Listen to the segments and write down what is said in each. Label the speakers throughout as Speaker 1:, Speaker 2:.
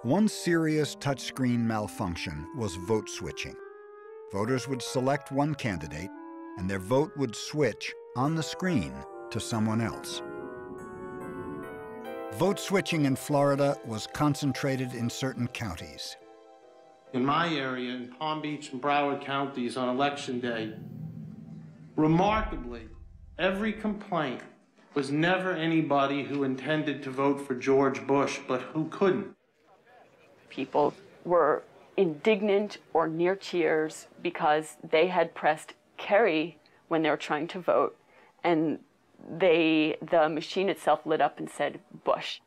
Speaker 1: One serious touchscreen malfunction was vote switching. Voters would select one candidate, and their vote would switch on the screen to someone else. Vote switching in Florida was concentrated in certain counties.
Speaker 2: In my area, in Palm Beach and Broward counties on Election Day, remarkably, every complaint was never anybody who intended to vote for George Bush, but who couldn't.
Speaker 3: People were indignant or near tears because they had pressed Kerry when they were trying to vote, and the machine itself lit up and said Bush.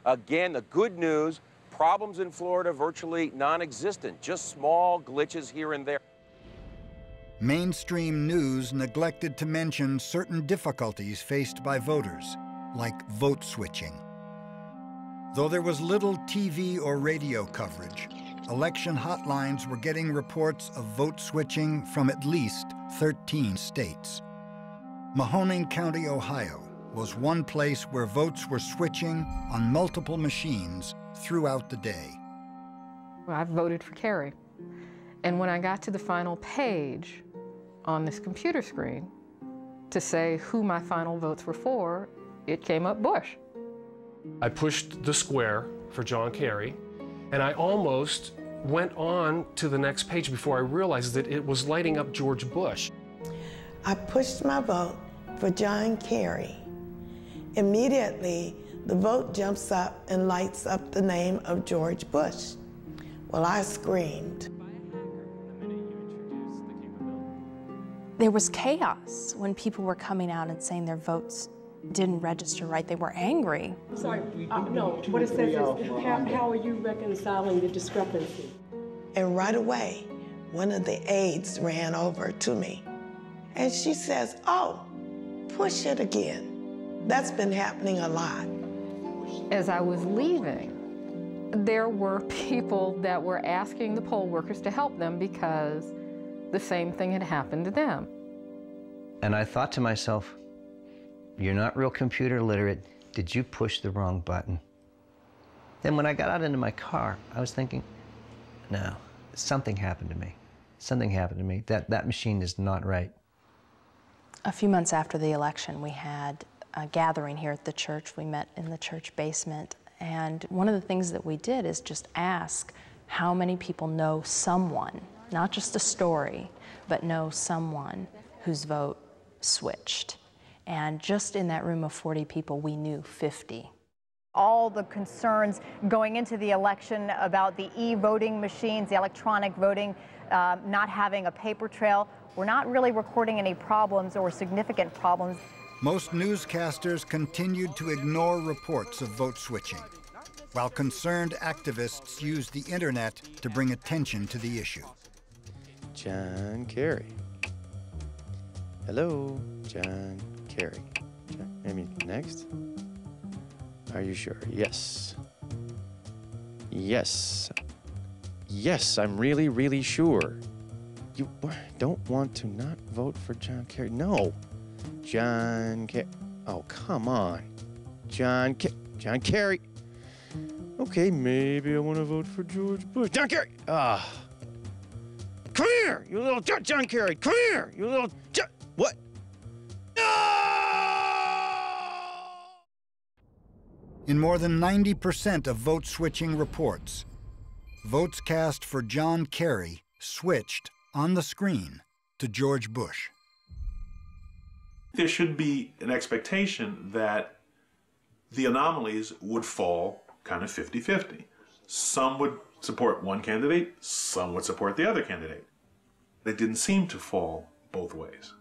Speaker 4: Again, the good news, problems in Florida virtually non-existent, just small glitches here and there.
Speaker 1: Mainstream news neglected to mention certain difficulties faced by voters, like vote switching. Though there was little TV or radio coverage, election hotlines were getting reports of vote switching from at least 13 states. Mahoning County, Ohio, was one place where votes were switching on multiple machines throughout the day.
Speaker 5: I voted for Kerry. And when I got to the final page on this computer screen to say who my final votes were for, it came up Bush.
Speaker 6: I pushed the square for John Kerry, and I almost went on to the next page before I realized that it was lighting up George Bush.
Speaker 7: I pushed my vote for John Kerry. Immediately, the vote jumps up and lights up the name of George Bush. Well, I screamed.
Speaker 8: There was chaos when people were coming out and saying their votes didn't register right. They were angry.
Speaker 9: Sorry, no, what it says is, how are you reconciling the discrepancy?
Speaker 7: And right away, one of the aides ran over to me, and she says, "Oh, push it again." That's been happening a lot.
Speaker 5: As I was leaving, there were people that were asking the poll workers to help them because the same thing had happened to them.
Speaker 10: And I thought to myself, you're not real computer literate. Did you push the wrong button? Then when I got out into my car, I was thinking, no, something happened to me. Something happened to me. That machine is not right.
Speaker 8: A few months after the election, we had a gathering here at the church. We met in the church basement. And one of the things that we did is just ask how many people know someone, not just a story, but know someone whose vote switched. And just in that room of 40 people, we knew 50.
Speaker 11: All the concerns going into the election about the e-voting machines, the electronic voting, not having a paper trail, we're not really recording any problems or significant problems.
Speaker 1: Most newscasters continued to ignore reports of vote switching, while concerned activists used the internet to bring attention to the issue.
Speaker 12: John Kerry. Hello, John Kerry. Next. Are you sure? Yes. Yes. Yes, I'm really, really sure. You don't want to not vote for John Kerry? No. John Kerry. Oh, come on. John Kerry. Okay, maybe I want to vote for George Bush. John Kerry! Ah. Come here, you little John Kerry. Come here, you little What? No!
Speaker 1: In more than 90% of vote switching reports, votes cast for John Kerry switched on the screen to George Bush.
Speaker 13: There should be an expectation that the anomalies would fall kind of 50-50. Some would support one candidate, some would support the other candidate. They didn't seem to fall both ways.